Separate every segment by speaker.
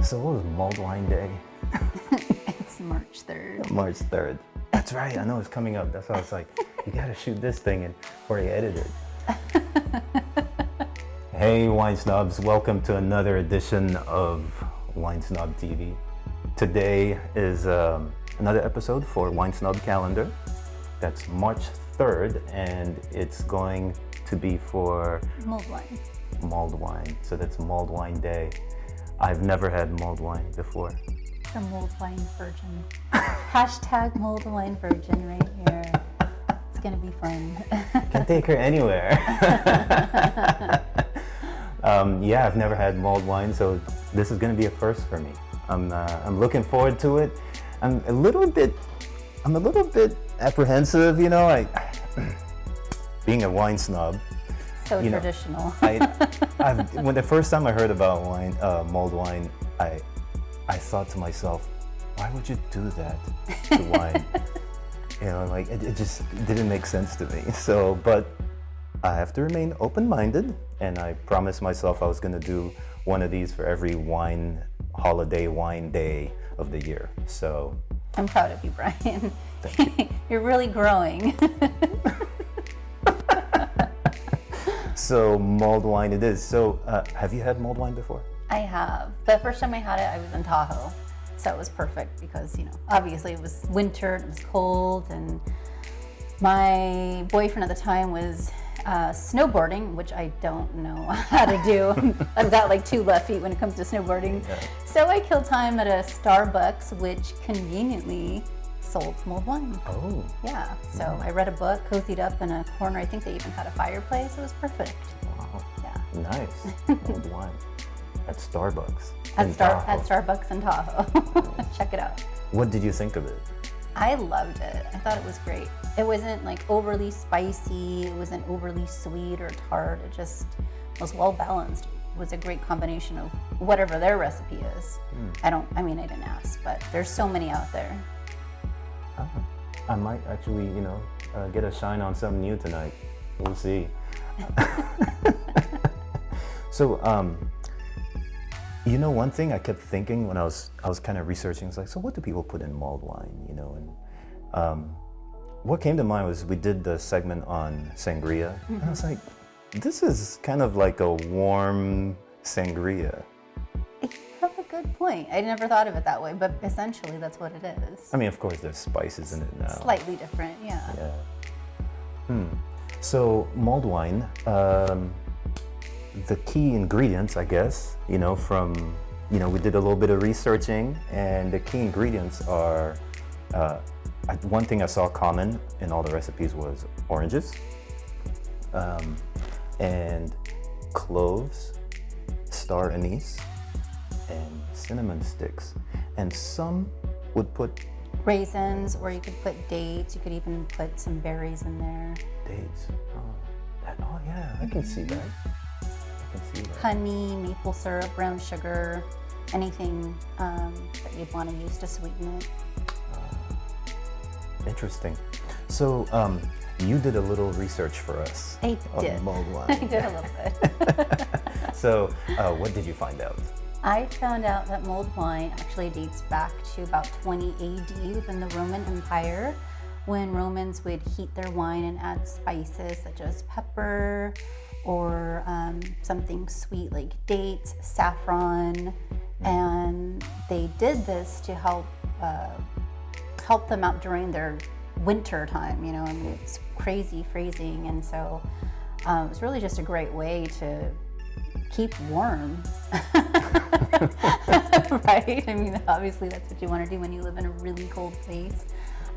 Speaker 1: So what was Mulled Wine Day?
Speaker 2: It's March 3rd.
Speaker 1: March 3rd. That's right, I know it's coming up. That's why I was like, you gotta shoot this thing in before they edit it. Hey WineSnobs, welcome to another edition of WineSnob TV. Today is another episode for WineSnob calendar. That's March 3rd, and it's going to be for
Speaker 2: Mulled wine.
Speaker 1: Mulled wine. So that's Mulled Wine Day. I've never had mulled wine before.
Speaker 2: The mulled wine virgin. Hashtag mulled wine virgin right here. It's gonna be fun.
Speaker 1: Can take her anywhere. Yeah, I've never had mulled wine, so this is gonna be a first for me. I'm looking forward to it. I'm a little bit apprehensive, you know. Being a wine snob.
Speaker 2: So traditional.
Speaker 1: When the first time I heard about wine, mulled wine, I thought to myself, why would you do that to wine? You know, like it just didn't make sense to me. So, but I have to remain open-minded, and I promised myself I was going to do one of these for every wine day of the year. So
Speaker 2: I'm proud of you, Brian.
Speaker 1: Thank you.
Speaker 2: You're really growing.
Speaker 1: So mulled wine it is. So have you had mulled wine before?
Speaker 2: I have. The first time I had it, I was in Tahoe. So it was perfect because, you know, obviously it was winter, it was cold, and my boyfriend at the time was snowboarding, which I don't know how to do. I've got like 2 left feet when it comes to snowboarding.
Speaker 1: Yeah.
Speaker 2: So I killed time at a Starbucks, which conveniently sold mulled wine.
Speaker 1: Oh.
Speaker 2: Yeah, so I read a book, cozied up in a corner. I think they even had a fireplace. It was perfect.
Speaker 1: Wow.
Speaker 2: Yeah.
Speaker 1: Nice. Mulled wine. At Starbucks.
Speaker 2: At
Speaker 1: in Tahoe.
Speaker 2: Starbucks in Tahoe. Check it out.
Speaker 1: What did you think of it?
Speaker 2: I loved it. I thought it was great. It wasn't like overly spicy. It wasn't overly sweet or tart. It just was well balanced. It was a great combination of whatever their recipe is. I didn't ask, but there's so many out there.
Speaker 1: Oh, I might actually, get a shine on something new tonight. We'll see. So, one thing I kept thinking when I was kind of researching is like, so what do people put in mulled wine, And what came to mind was we did the segment on sangria, and I was like, this is kind of like a warm sangria.
Speaker 2: You have a good point. I never thought of it that way, but essentially that's what it is.
Speaker 1: I mean, of course, there's spices in it now.
Speaker 2: Slightly different, yeah.
Speaker 1: Yeah. So mulled wine, the key ingredients, I guess, we did a little bit of researching, and the key ingredients are, one thing I saw common in all the recipes was oranges, and cloves, star anise, and cinnamon sticks. And some would put
Speaker 2: raisins, or you could put dates. You could even put some berries in there.
Speaker 1: Dates. Oh yeah, I can see that.
Speaker 2: Honey, maple syrup, brown sugar, anything that you'd want to use to sweeten it.
Speaker 1: Interesting. So you did a little research for us.
Speaker 2: I did.
Speaker 1: On mulled wine.
Speaker 2: I did a little bit.
Speaker 1: So what did you find out?
Speaker 2: I found out that mulled wine actually dates back to about 20 AD within the Roman Empire, when Romans would heat their wine and add spices such as pepper, or something sweet like dates, saffron, and they did this to help them out during their winter time. It's crazy freezing, and so it was really just a great way to keep warm. Right? I mean, obviously that's what you want to do when you live in a really cold place.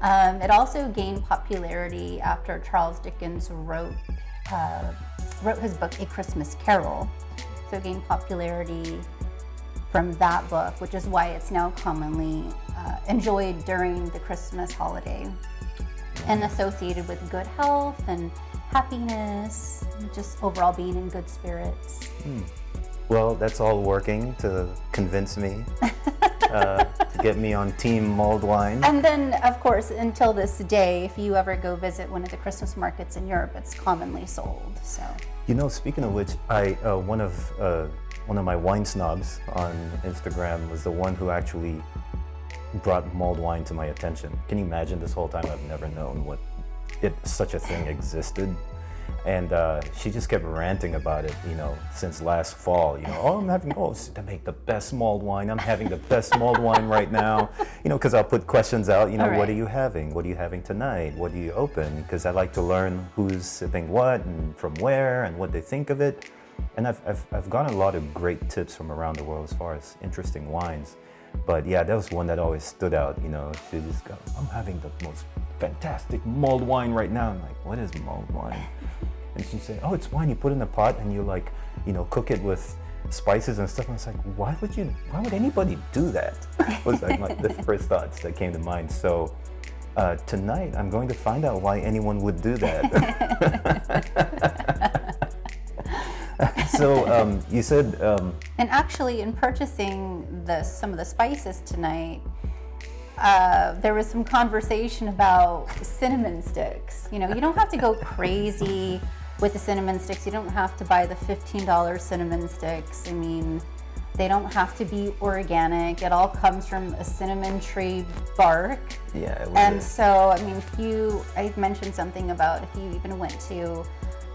Speaker 2: It also gained popularity after Charles Dickens wrote his book, A Christmas Carol. So it gained popularity from that book, which is why it's now commonly enjoyed during the Christmas holiday and associated with good health and happiness, and just overall being in good spirits.
Speaker 1: Well, that's all working to convince me to get me on team mulled wine.
Speaker 2: And then, of course, until this day, if you ever go visit one of the Christmas markets in Europe, it's commonly sold. So.
Speaker 1: Speaking of which, one of one of my wine snobs on Instagram was the one who actually brought mulled wine to my attention. Can you imagine, this whole time I've never known such a thing existed? And she just kept ranting about it, since last fall. To make the best mulled wine. I'm having the best mulled wine right now. Because I'll put questions out.
Speaker 2: Right.
Speaker 1: What are you having? What are you having tonight? What do you open? Because I like to learn who's sipping what and from where and what they think of it. And I've gotten a lot of great tips from around the world as far as interesting wines. But yeah, that was one that always stood out. She just go, I'm having the most fantastic mulled wine right now. I'm like, what is mulled wine? And she said, oh, it's wine you put in a pot and you cook it with spices and stuff. And I was like, why would anybody do that? Was like the first thoughts that came to mind. So tonight I'm going to find out why anyone would do that. So you said...
Speaker 2: and actually, in purchasing some of the spices tonight, there was some conversation about cinnamon sticks. You don't have to go crazy with the cinnamon sticks. You don't have to buy the $15 cinnamon sticks. I mean, they don't have to be organic. It all comes from a cinnamon tree bark.
Speaker 1: Yeah.
Speaker 2: And so, I mean, I mentioned something about if you even went to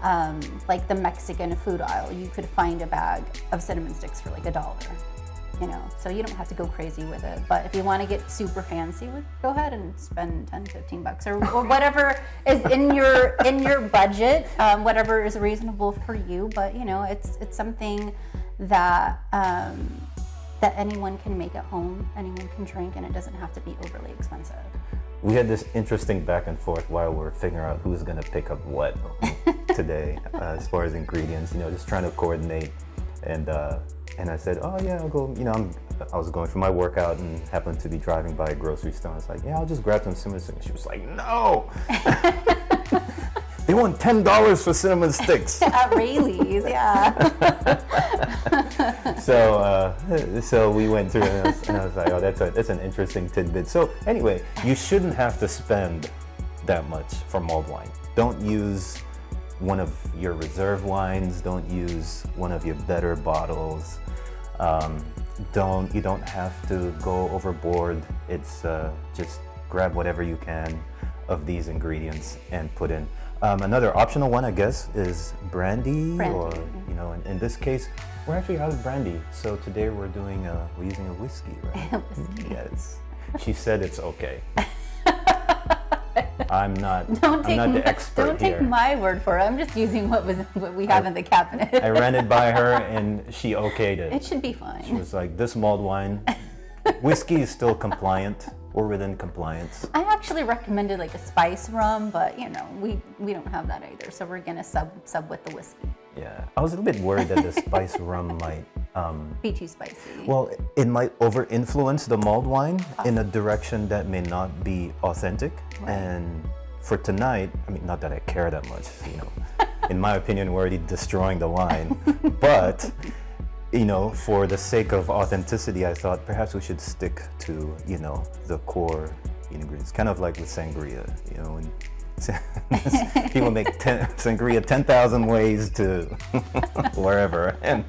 Speaker 2: the Mexican food aisle, you could find a bag of cinnamon sticks for like $1. So you don't have to go crazy with it. But if you want to get super fancy, go ahead and spend $10-15 or whatever is in your budget, whatever is reasonable for you. But it's something that that anyone can make at home, anyone can drink, and it doesn't have to be overly expensive.
Speaker 1: We had this interesting back and forth while we're figuring out who's going to pick up what today, as far as ingredients. Just trying to coordinate. And I said, oh yeah, I'll go. I was going for my workout and happened to be driving by a grocery store. I was like, yeah, I'll just grab some cinnamon sticks. She was like, no. They want $10 for cinnamon sticks.
Speaker 2: At Rayleigh's, yeah.
Speaker 1: So we went through and I was like, oh, that's an interesting tidbit. So anyway, you shouldn't have to spend that much for mulled wine. Don't use one of your reserve wines. Don't use one of your better bottles. You don't have to go overboard. It's just grab whatever you can of these ingredients and put in. Another optional one, I guess, is brandy. Or in this case, we're actually out of brandy. So today we're using a whiskey, right?
Speaker 2: Whiskey.
Speaker 1: Yes. She said it's okay. I'm not the expert
Speaker 2: Don't
Speaker 1: here.
Speaker 2: take my word for it. I'm just using what we have in the cabinet.
Speaker 1: I ran it by her and she okayed it.
Speaker 2: It should be fine.
Speaker 1: She was like, this mulled wine, whiskey is still compliant. Or within compliance.
Speaker 2: I actually recommended like a spice rum, but we don't have that either. So we're gonna sub with the whiskey.
Speaker 1: Yeah, I was a little bit worried that the spice rum might
Speaker 2: be too spicy.
Speaker 1: Well, it might over-influence the mulled wine in a direction that may not be authentic.
Speaker 2: Right.
Speaker 1: And for tonight, I mean, not that I care that much. In my opinion, we're already destroying the wine, but. For the sake of authenticity, I thought perhaps we should stick to, the core ingredients, kind of like with sangria, when people make sangria 10,000 ways to wherever. And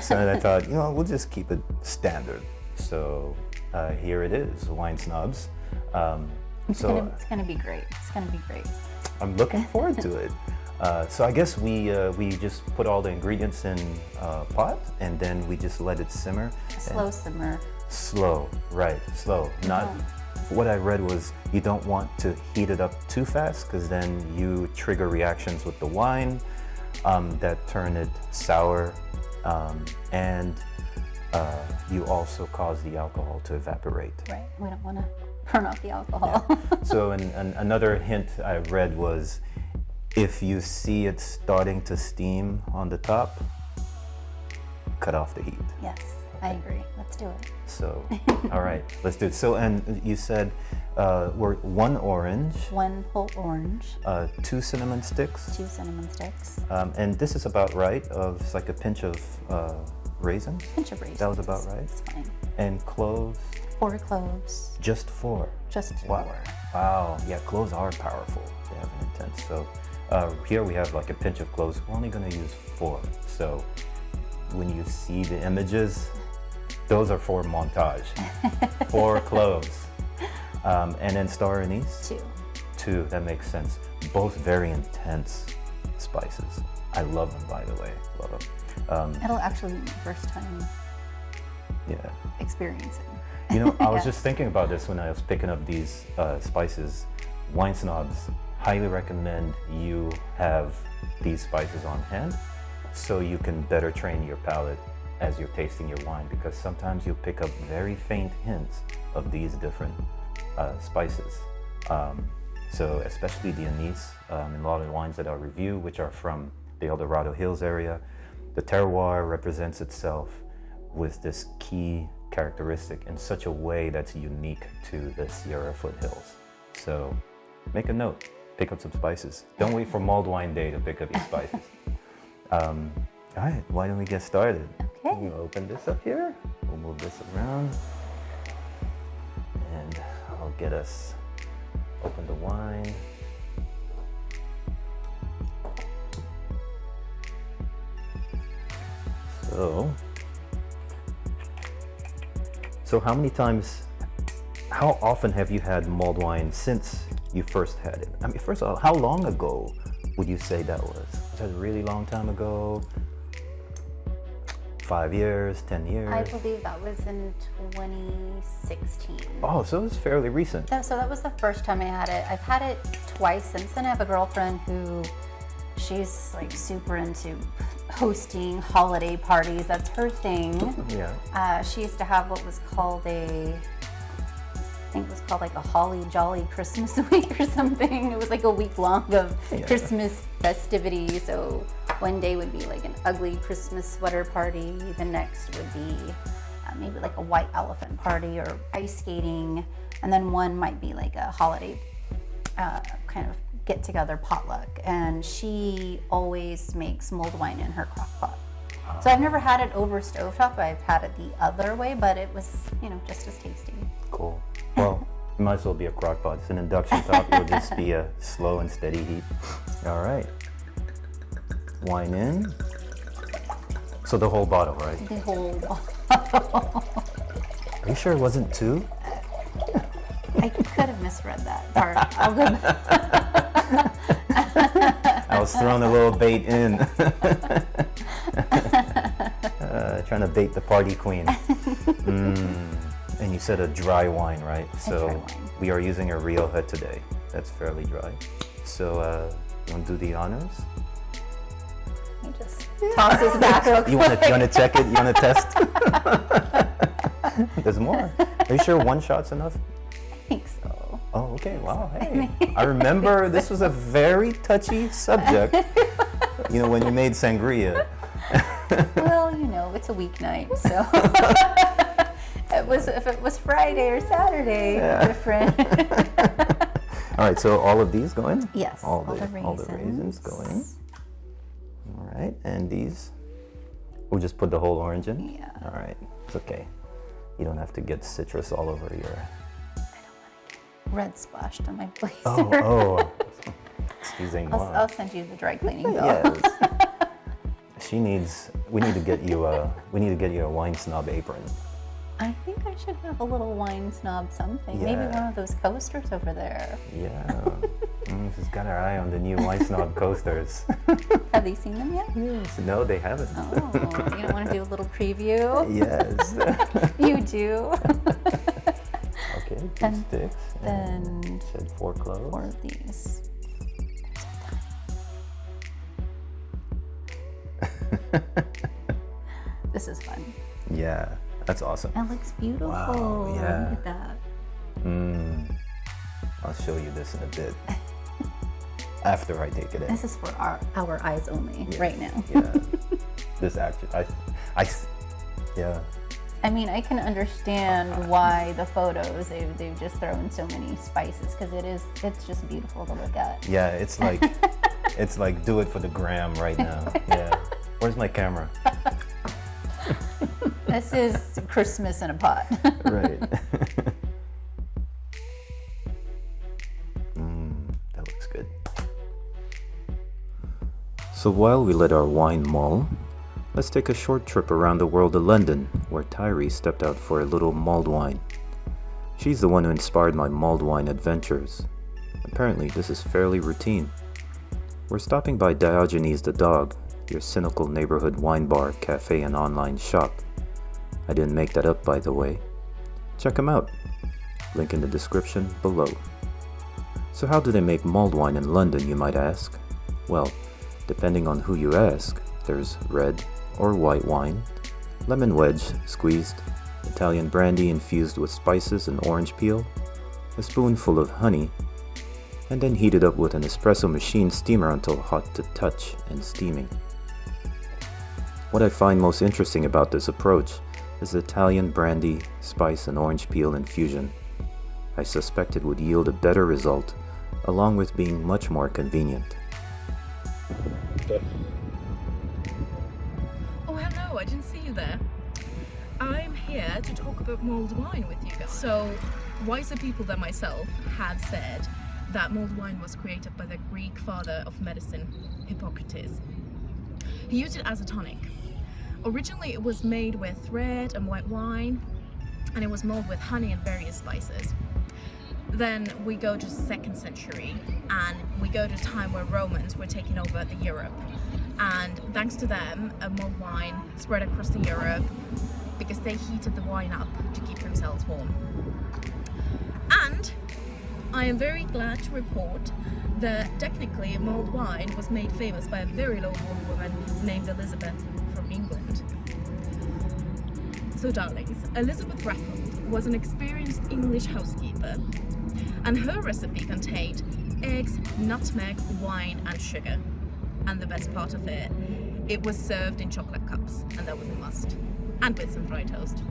Speaker 1: so I thought, we'll just keep it standard. So here it is, Wine Snobs.
Speaker 2: It's gonna be great. It's gonna be great.
Speaker 1: I'm looking forward to it. So I guess we just put all the ingredients in a pot and then we just let it simmer.
Speaker 2: Slow simmer.
Speaker 1: Slow, right, slow. Not what I read was you don't want to heat it up too fast because then you trigger reactions with the wine that turn it sour and you also cause the alcohol to evaporate.
Speaker 2: Right, we don't want to burn off the alcohol.
Speaker 1: Yeah. So another hint I read was if you see it starting to steam on the top, cut off the heat.
Speaker 2: Yes, okay. I agree. Let's do it.
Speaker 1: So, all right, let's do it. So, and you said we're 1 orange.
Speaker 2: 1 whole orange.
Speaker 1: 2 cinnamon sticks.
Speaker 2: 2 cinnamon sticks.
Speaker 1: And this is about right. It's like a pinch of raisins.
Speaker 2: Pinch of raisins.
Speaker 1: That was about right.
Speaker 2: That's fine.
Speaker 1: And cloves.
Speaker 2: 4 cloves.
Speaker 1: Just 4.
Speaker 2: Just 4.
Speaker 1: Wow. Yeah, cloves are powerful. They have an intent. So Here we have like a pinch of cloves. We're only going to use 4. So when you see the images, those are for montage. 4 cloves. And then star anise?
Speaker 2: 2.
Speaker 1: 2, that makes sense. Both very intense spices. I love them, by the way. Love them.
Speaker 2: It'll actually be my first time
Speaker 1: Yeah.
Speaker 2: experiencing.
Speaker 1: You know, I was
Speaker 2: Yeah.
Speaker 1: just thinking about this when I was picking up these spices. WineSnobs highly recommend you have these spices on hand so you can better train your palate as you're tasting your wine, because sometimes you'll pick up very faint hints of these different spices. So especially the anise, in a lot of the wines that I review, which are from the El Dorado Hills area, the terroir represents itself with this key characteristic in such a way that's unique to the Sierra foothills. So make a note, pick up some spices. Don't wait for mulled wine day to pick up your spices. All right, why don't we get started?
Speaker 2: Okay.
Speaker 1: We'll open this up here. We'll move this around. And I'll get us open the wine. So how often have you had mulled wine since you first had it? I mean, first of all, how long ago would you say that was? Was that a really long time ago? 5 years, 10 years?
Speaker 2: I believe that was in 2016.
Speaker 1: Oh, so it's fairly recent.
Speaker 2: So that was the first time I had it. I've had it twice since then. I have a girlfriend who, she's like super into hosting holiday parties. That's her thing.
Speaker 1: Yeah.
Speaker 2: She used to have what was called I think it was called like a Holly Jolly Christmas week or something. It was like a week long of Christmas festivities. So one day would be like an ugly Christmas sweater party. The next would be maybe like a white elephant party or ice skating. And then one might be like a holiday kind of get together potluck. And she always makes mulled wine in her crock pot. So I've never had it over stovetop. I've had it the other way, but it was, just as tasty.
Speaker 1: Cool. Well, it might as well be a crock pot. It's an induction top. It'll just be a slow and steady heat. All right. Wine in. So the whole bottle, right?
Speaker 2: The whole bottle.
Speaker 1: Are you sure it wasn't 2?
Speaker 2: I could have misread that part. I'll go
Speaker 1: I was throwing a little bait in. Trying to bait the party queen. And you said a dry wine, right? So
Speaker 2: dry wine.
Speaker 1: We are using a Rioja today. That's fairly dry. So you want to do the honors?
Speaker 2: Let me just toss this back real quick.
Speaker 1: You want to check it? You want to test? There's more. Are you sure one shot's enough?
Speaker 2: I think so.
Speaker 1: Oh, okay. Wow. Hey, I remember this was a very touchy subject. When you made sangria.
Speaker 2: Well, it's a weeknight, so if it was Friday or Saturday, different.
Speaker 1: All right. So all of these go in?
Speaker 2: Yes.
Speaker 1: All the raisins go in. All right. And these, we'll just put the whole orange in?
Speaker 2: Yeah.
Speaker 1: All right. It's okay. You don't have to get citrus all over your...
Speaker 2: I don't want to get red splashed on my blazer.
Speaker 1: Oh. Excusez-moi.
Speaker 2: I'll send you the dry cleaning bill.
Speaker 1: Yes. We need to get you a WineSnob apron.
Speaker 2: I think I should have a little WineSnob something.
Speaker 1: Yeah.
Speaker 2: Maybe one of those coasters over there.
Speaker 1: Yeah. She's got her eye on the new WineSnob coasters.
Speaker 2: Have they seen them yet?
Speaker 1: Yes. No, they haven't.
Speaker 2: Oh, you don't want to do a little preview?
Speaker 1: Yes.
Speaker 2: You do.
Speaker 1: Okay, 2 sticks.
Speaker 2: Then
Speaker 1: Said 4 cloves.
Speaker 2: 4 of these. This is fun.
Speaker 1: Yeah, that's awesome.
Speaker 2: It looks beautiful.
Speaker 1: Wow, yeah.
Speaker 2: Look at that.
Speaker 1: I'll show you this in a bit. After I take it in.
Speaker 2: This is for our eyes only right now.
Speaker 1: Yeah. This actually, yeah.
Speaker 2: I mean, I can understand why the photos, they've just thrown so many spices because it's just beautiful to look at.
Speaker 1: Yeah, it's like do it for the gram right now. Yeah. Where's my camera?
Speaker 2: This is Christmas in a pot.
Speaker 1: Right. That looks good. So while we let our wine mull, let's take a short trip around the world of London, where Tairi stepped out for a little mulled wine. She's the one who inspired my mulled wine adventures. Apparently, this is fairly routine. We're stopping by Diogenes the Dog, your cynical neighborhood wine bar, cafe, and online shop. I didn't make that up, by the way. Check them out. Link in the description below. So how do they make mulled wine in London, you might ask? Well, depending on who you ask, there's red or white wine, lemon wedge squeezed, Italian brandy infused with spices and orange peel, a spoonful of honey, and then heated up with an espresso machine steamer until hot to touch and steaming. What I find most interesting about this approach is the Italian brandy, spice, and orange peel infusion. I suspect it would yield a better result, along with being much more convenient.
Speaker 3: Oh, hello, I didn't see you there. I'm here to talk about mulled wine with you guys. So, wiser people than myself have said that mulled wine was created by the Greek father of medicine, Hippocrates. He used it as a tonic. Originally, it was made with red and white wine, and it was mulled with honey and various spices. Then we go to the 2nd century, and we go to a time where Romans were taking over the Europe. And thanks to them, a mulled wine spread across the Europe because they heated the wine up to keep themselves warm. And I am very glad to report that technically mulled wine was made famous by a very low-born woman named Elizabeth from England. So darlings, Elizabeth Raffald was an experienced English housekeeper, and her recipe contained eggs, nutmeg, wine and sugar. And the best part of it, it was served in chocolate cups, and that was a must. And with some dry toast.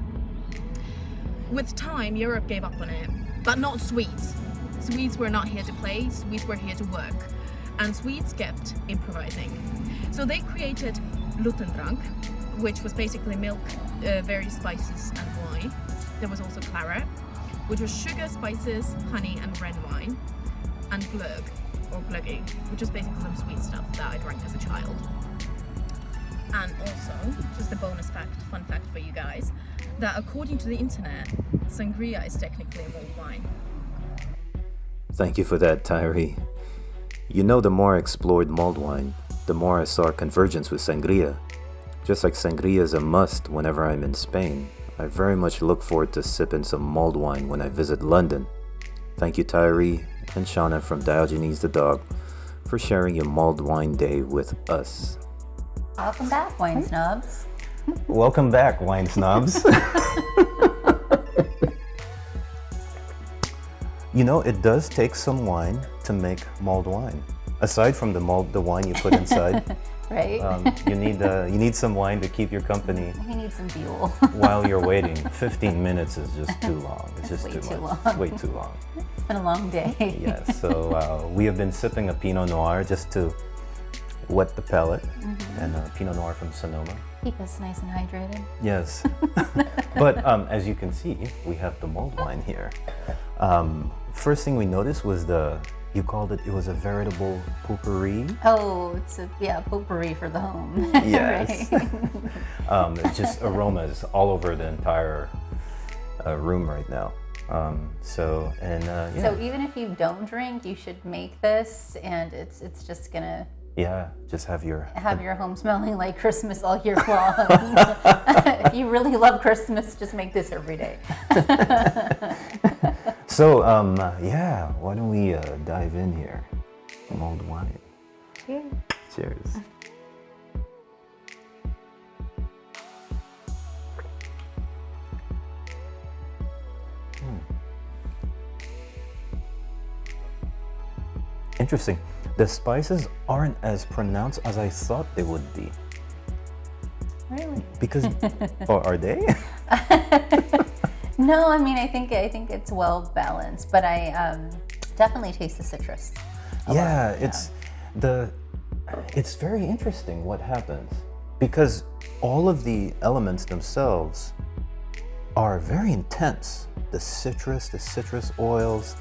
Speaker 3: With time, Europe gave up on it, but not Swedes. Swedes were not here to play, Swedes were here to work. And Swedes kept improvising. So they created Lutendrank, which was basically milk, various spices and wine. There was also claret, which was sugar, spices, honey and red wine. And glögg, or glöggi, which was basically some sweet stuff that I drank as a child. And also, just a bonus fact, fun fact for you guys, that according to the internet, sangria is technically a mulled wine.
Speaker 1: Thank you for that, Tairi. You know, the more I explored mulled wine, the more I saw convergence with sangria. Just like sangria is a must whenever I'm in Spain, I very much look forward to sipping some mulled wine when I visit London. Thank you, Tairi and Shauna from Diogenes the Dog, for sharing your mulled wine day with us.
Speaker 2: Welcome back, WineSnobs.
Speaker 1: Welcome back, WineSnobs. You know, it does take some wine to make mulled wine. Aside from the wine you put inside,
Speaker 2: Right?
Speaker 1: you need some wine to keep your company
Speaker 2: We need some fuel.
Speaker 1: while you're waiting. 15 minutes is just too long. It's just
Speaker 2: Way
Speaker 1: too
Speaker 2: too
Speaker 1: much.
Speaker 2: long.
Speaker 1: It's way too long.
Speaker 2: It's been a long day.
Speaker 1: Yes. So we have been sipping a Pinot Noir just to wet the palate, and a Pinot Noir from Sonoma.
Speaker 2: Keep us nice and hydrated.
Speaker 1: Yes. But as you can see, we have the mulled wine here. First thing we noticed was you called it was a veritable potpourri.
Speaker 2: Oh, it's a potpourri for the home.
Speaker 1: Yes.
Speaker 2: Right.
Speaker 1: It's just aromas all over the entire room right now. So
Speaker 2: even if you don't drink, you should make this, and it's just gonna
Speaker 1: just have your
Speaker 2: home smelling like Christmas all year long. If you really love Christmas, just make this every day.
Speaker 1: So why don't we dive in here? Mulled wine.
Speaker 2: Cheers.
Speaker 1: Cheers. Interesting. The spices aren't as pronounced as I thought they would be.
Speaker 2: Really?
Speaker 1: Because, or are they?
Speaker 2: No, I mean I think it's well balanced, but I definitely taste the citrus.
Speaker 1: Yeah, it's very interesting what happens because all of the elements themselves are very intense. The citrus oils,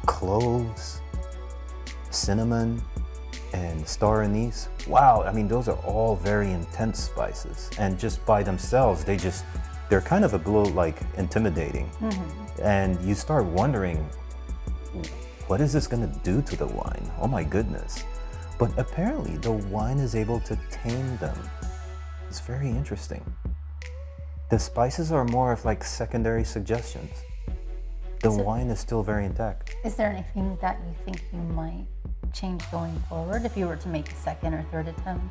Speaker 1: cloves, cinnamon, and star anise. Wow, I mean, those are all very intense spices. And just by themselves, they're kind of a little like intimidating. And you start wondering, what is this gonna do to the wine? Oh my goodness. But apparently the wine is able to tame them. It's very interesting. The spices are more of like secondary suggestions. The wine is still very intact.
Speaker 2: Is there anything that you think you might change going forward if you were to make a second or third attempt?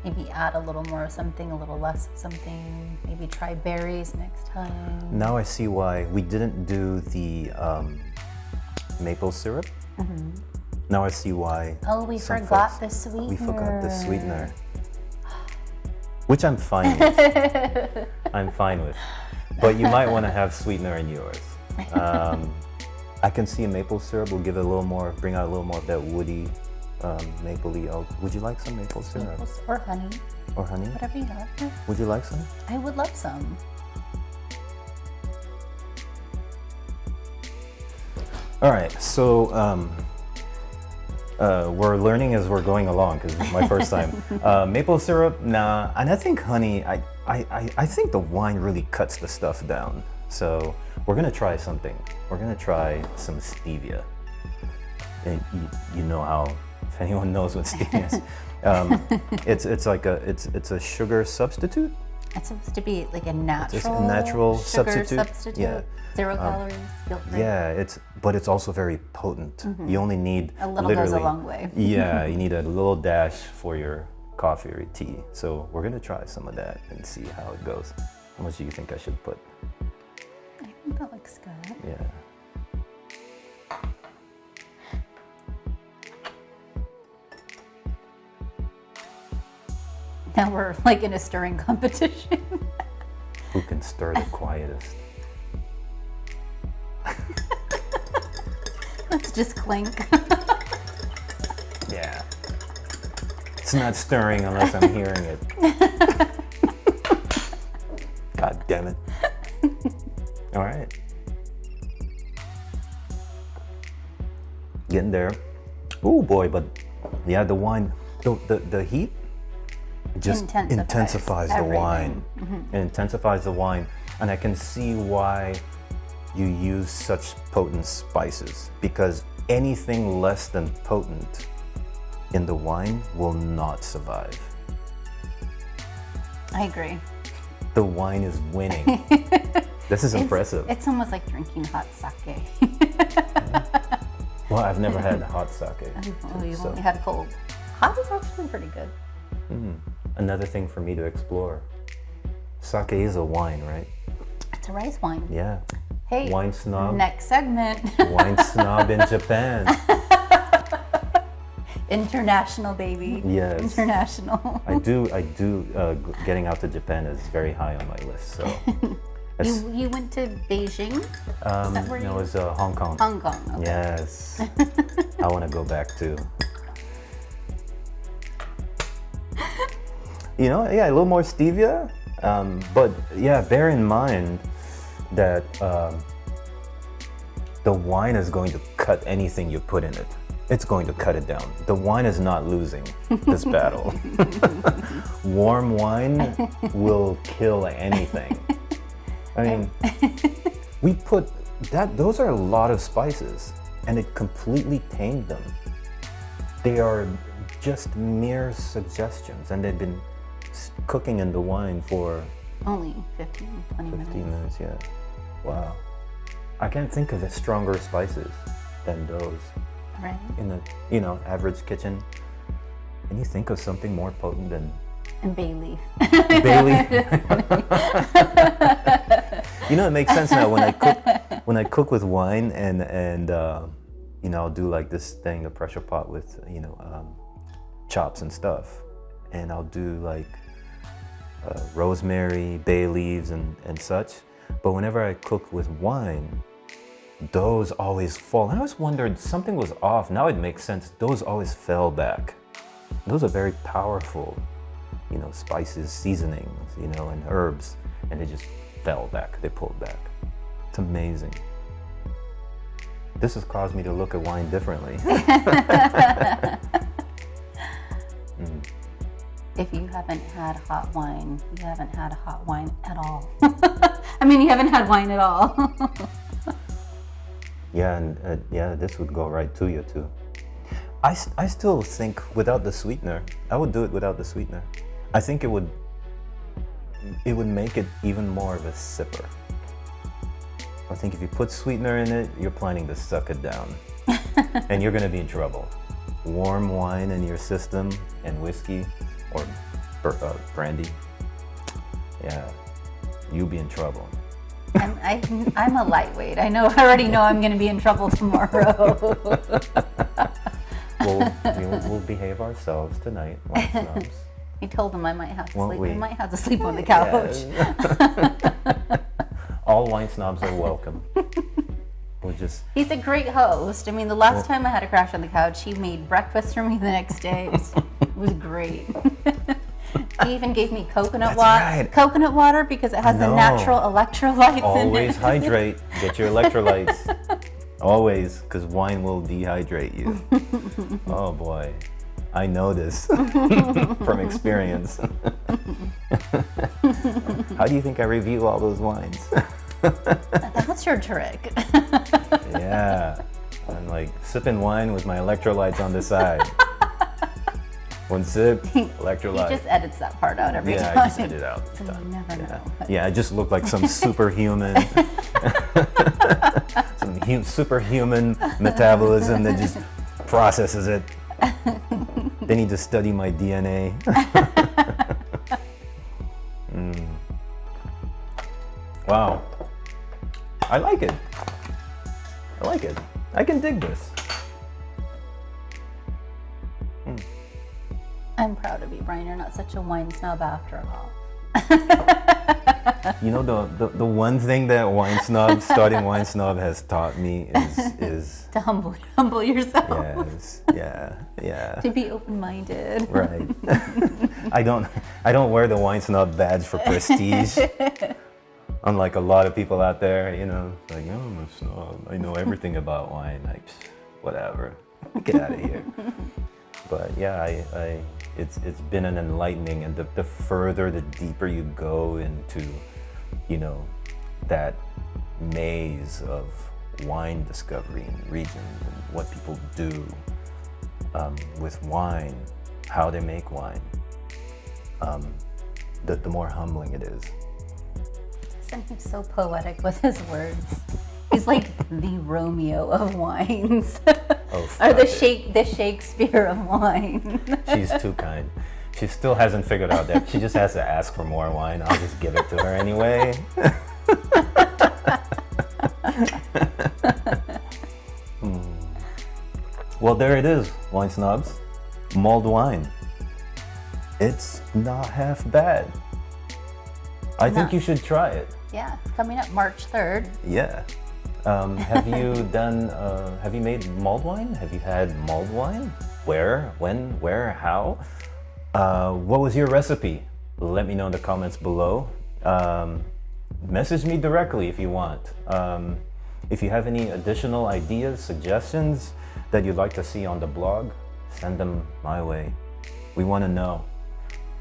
Speaker 2: Maybe add a little more of something, a little less of something. Maybe try berries next time.
Speaker 1: Now I see why we didn't do the maple syrup. Now I see why.
Speaker 2: Oh, we
Speaker 1: some
Speaker 2: forgot
Speaker 1: folks-
Speaker 2: the sweetener.
Speaker 1: We forgot the sweetener. Which I'm fine with. I'm fine with. But you might want to have sweetener in yours. I can see a maple syrup will give it a little more, bring out a little more of that woody, mapley oak. Would you like some maple syrup?
Speaker 2: Or honey.
Speaker 1: Or honey?
Speaker 2: Whatever you have.
Speaker 1: Would you like some?
Speaker 2: I would love some.
Speaker 1: All right, so we're learning as we're going along because this is my first time. Maple syrup, nah, and I think honey. I think the wine really cuts the stuff down. So we're gonna try something. We're gonna try some stevia. And you know how, if anyone knows what stevia is, it's a sugar substitute.
Speaker 2: It's supposed to be like a natural,
Speaker 1: It's a natural
Speaker 2: sugar
Speaker 1: substitute. Yeah.
Speaker 2: 0 calories, guilt-free.
Speaker 1: Yeah, but it's also very potent. You only need
Speaker 2: A little
Speaker 1: literally,
Speaker 2: goes a long way.
Speaker 1: Yeah, you need a little dash for your coffee or your tea. So we're gonna try some of that and see how it goes. How much do you think I should put?
Speaker 2: I think that looks good.
Speaker 1: Yeah.
Speaker 2: Now we're like in a stirring competition.
Speaker 1: Who can stir the quietest?
Speaker 2: Let's just clink.
Speaker 1: Yeah. It's not stirring unless I'm hearing it. God damn it. All right. Getting there. Oh boy, but yeah, the wine, the heat just intensifies the wine. It intensifies the wine, and I can see why you use such potent spices, because anything less than potent in the wine will not survive.
Speaker 2: I agree.
Speaker 1: The wine is winning. This is impressive.
Speaker 2: It's almost like drinking hot sake.
Speaker 1: Well, I've never had hot sake.
Speaker 2: Oh, you've
Speaker 1: so-
Speaker 2: only had cold. Hot is actually pretty good.
Speaker 1: Another thing for me to explore. Sake is a wine, right?
Speaker 2: It's a rice wine.
Speaker 1: Yeah.
Speaker 2: Hey,
Speaker 1: WineSnob.
Speaker 2: next segment.
Speaker 1: WineSnob in Japan.
Speaker 2: International, baby.
Speaker 1: Yes.
Speaker 2: International.
Speaker 1: I do. Getting out to Japan is very high on my list. So.
Speaker 2: You went to Beijing? That where
Speaker 1: No,
Speaker 2: you-
Speaker 1: it was Hong Kong.
Speaker 2: Hong Kong. Okay.
Speaker 1: Yes. I want to go back too. You know, yeah, a little more stevia. But yeah, bear in mind that the wine is going to cut anything you put in it. It's going to cut it down. The wine is not losing this battle. Warm wine will kill anything. I mean, we put that, those are a lot of spices, and it completely tamed them. They are just mere suggestions, and they've been cooking in the wine for
Speaker 2: Only 15, 20 minutes.
Speaker 1: 15 minutes, yeah. Wow. I can't think of stronger spices than those
Speaker 2: Right.
Speaker 1: in the, average kitchen. Can you think of something more potent than
Speaker 2: And bay leaf.
Speaker 1: Bailey? It makes sense now when I cook with wine and I'll do like this thing, the pressure pot with chops and stuff, and I'll do like rosemary, bay leaves and such. But whenever I cook with wine, those always fall. And I always wondered, something was off. Now it makes sense. Those always fell back. Those are very powerful, spices, seasonings, and herbs, and they just fell back. They pulled back. It's amazing. This has caused me to look at wine differently.
Speaker 2: If you haven't had hot wine, you haven't had hot wine at all. I mean, you haven't had wine at all.
Speaker 1: Yeah, and this would go right to you too. I still think without the sweetener, I would do it without the sweetener. I think it would make it even more of a sipper. I think if you put sweetener in it, you're planning to suck it down. And you're gonna be in trouble. Warm wine in your system and whiskey or brandy, yeah, you'll be in trouble.
Speaker 2: I'm a lightweight. I already know I'm gonna be in trouble tomorrow.
Speaker 1: We'll behave ourselves tonight, wine snobs.
Speaker 2: I told him I might have to
Speaker 1: Won't
Speaker 2: sleep.
Speaker 1: we?
Speaker 2: I might have to sleep on the couch.
Speaker 1: Yeah. All wine snobs are welcome. We'll just.
Speaker 2: He's a great host. I mean, the last time I had a crash on the couch, he made breakfast for me the next day. It was great. He even gave me coconut water because it has the natural electrolytes in it.
Speaker 1: Always hydrate. Get your electrolytes. Always, because wine will dehydrate you. Oh boy, I know this from experience. How do you think I review all those wines?
Speaker 2: That's your trick.
Speaker 1: Yeah, I'm like sipping wine with my electrolytes on the side. One sip, electrolyte.
Speaker 2: He just edits that part out every time.
Speaker 1: Yeah, I just edit it out.
Speaker 2: So you never know.
Speaker 1: Yeah, I just look like some superhuman, superhuman metabolism that just processes it. They need to study my DNA. Wow, I like it. I can dig this.
Speaker 2: I'm proud of you, Brian. You're not such a wine snob after all.
Speaker 1: You know, the one thing that starting Wine Snob has taught me is
Speaker 2: to humble yourself.
Speaker 1: Yes, yeah.
Speaker 2: To be open-minded.
Speaker 1: Right. I don't wear the Wine Snob badge for prestige. Unlike a lot of people out there, you know, like, oh, I'm a snob. I know everything about wine. Like, whatever. Get out of here. But yeah, it's been an enlightening, and the further, the deeper you go into, you know, that maze of wine discovery and regions and what people do with wine, how they make wine, the more humbling it is.
Speaker 2: He's so poetic with his words. He's like the Romeo of wines. Or the Shakespeare of wine.
Speaker 1: She's too kind. She still hasn't figured out that she just has to ask for more wine. I'll just give it to her anyway. Well, there it is, wine snobs. Mulled wine. It's not half bad. I think you should try it.
Speaker 2: Yeah, it's coming up March 3rd.
Speaker 1: Yeah. Have you made mulled wine? Have you had mulled wine? Where, when, where, how? What was your recipe? Let me know in the comments below. Message me directly if you want. If you have any additional ideas, suggestions that you'd like to see on the blog, send them my way. We want to know.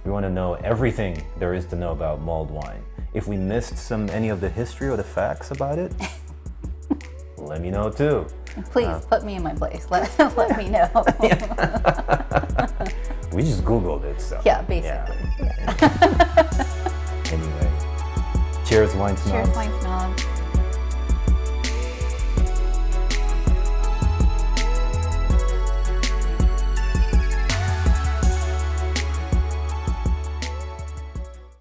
Speaker 1: We want to know everything there is to know about mulled wine. If we missed any of the history or the facts about it, let me know too.
Speaker 2: Please put me in my place. Let me know.
Speaker 1: We just Googled it, so.
Speaker 2: Yeah, basically.
Speaker 1: Yeah. Anyway, cheers, wine snobs.
Speaker 2: Cheers, wine snobs.